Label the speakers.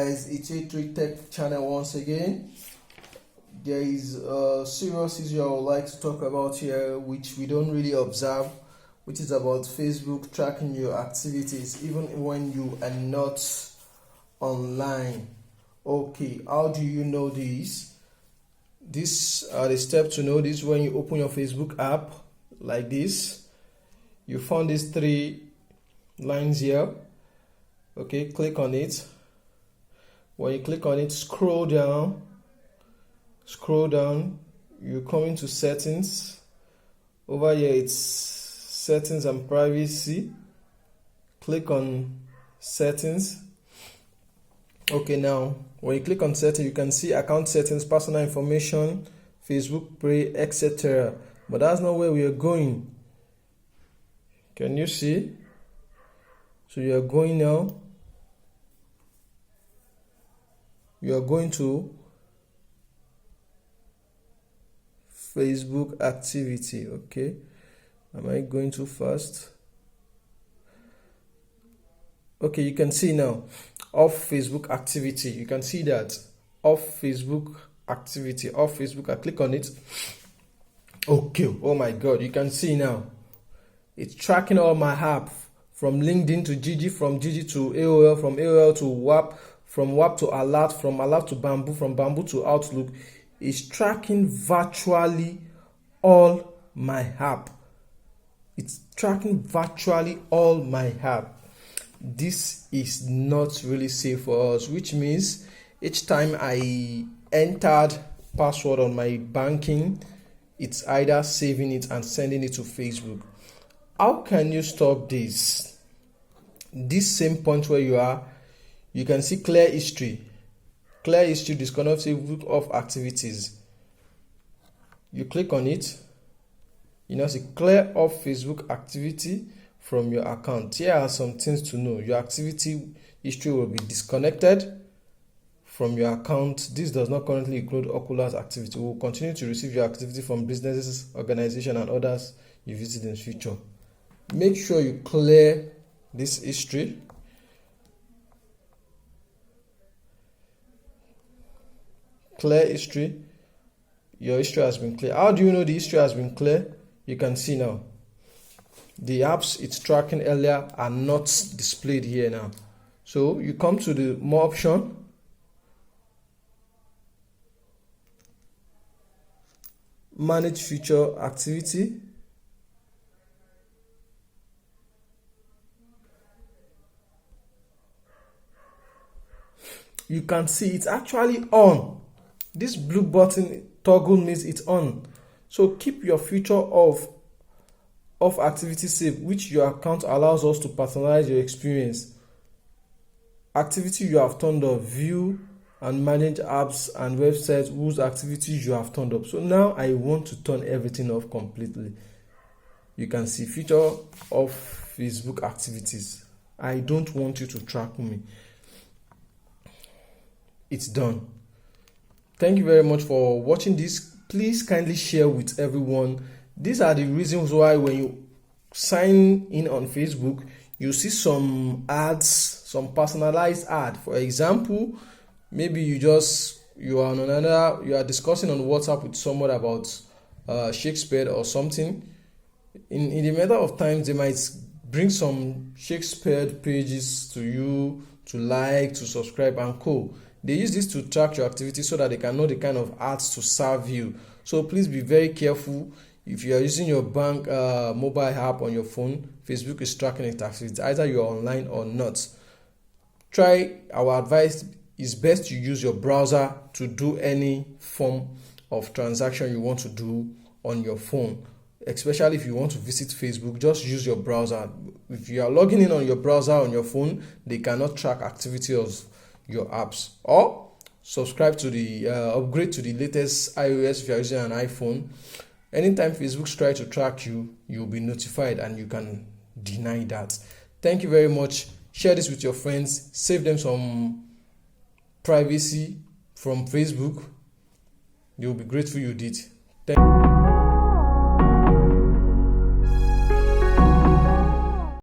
Speaker 1: guys, it's A3 Tech channel once again. There is a serious issue I would like to talk about here, which we don't really observe, which is about Facebook tracking your activities even when you are not online. Okay, how do you know this? These are the steps to know this. When you open your Facebook app like this, you found these three lines here. Okay, click on it. When you click on it, scroll down, you come into settings. Over here it's settings and privacy. Click on settings. Okay, now when you click on settings, you can see account settings, personal information, Facebook Pay, etc. But that's not where we are going. Can you see? So you are going now. You are going to Facebook activity. Okay, am I going too fast? Okay, you can see now off Facebook activity. You can see that off Facebook activity, off Facebook. I click on it. Okay, oh my god, you can see now it's tracking all my app, from LinkedIn to Gigi, from Gigi to AOL, from AOL to WAP, from WAP to Alert, from Alert to Bamboo, from Bamboo to Outlook. It's tracking virtually all my app. It's tracking virtually all my app. This is not really safe for us, which means each time I entered password on my banking, it's either saving it and sending it to Facebook. How can you stop this? This same point where you are, you can see clear history. Clear history, disconnect Facebook off activities. You click on it. You now see clear off Facebook activity from your account. Here are some things to know. Your activity history will be disconnected from your account. This does not currently include Oculus activity. We will continue to receive your activity from businesses, organizations, and others you visit in the future. Make sure you clear this history. Clear history. Your history has been clear. How do you know the history has been clear? You can see now the apps it's tracking earlier are not displayed here now. So you come to the more option. Manage future activity. You can see it's actually on. This blue button toggle means it's on. So keep your feature of activity saved, which your account allows us to personalize your experience. Activity you have turned off, view and manage apps and websites whose activities you have turned up. So now I want to turn everything off completely. You can see feature of Facebook activities. I don't want you to track me. It's done. Thank you very much for watching this. Please kindly share with everyone. These are the reasons why when you sign in on Facebook, you see some ads, some personalized ad. For example, maybe you are discussing on WhatsApp with someone about Shakespeare or something. In the matter of time, they might bring some Shakespeare pages to you to like, to subscribe, and co. They use this to track your activity so that they can know the kind of ads to serve you. So please be very careful. If you are using your bank mobile app on your phone, Facebook is tracking it activity, either you are online or not. Our advice is best to use your browser to do any form of transaction you want to do on your phone. Especially if you want to visit Facebook, just use your browser. If you are logging in on your browser on your phone, they cannot track activity of your apps. Or subscribe to the upgrade to the latest iOS if you are using an iPhone. Anytime Facebook tries to track you, you'll be notified and you can deny that. Thank you very much. Share this with your friends. Save them some privacy from Facebook. You'll be grateful you did. Thank you.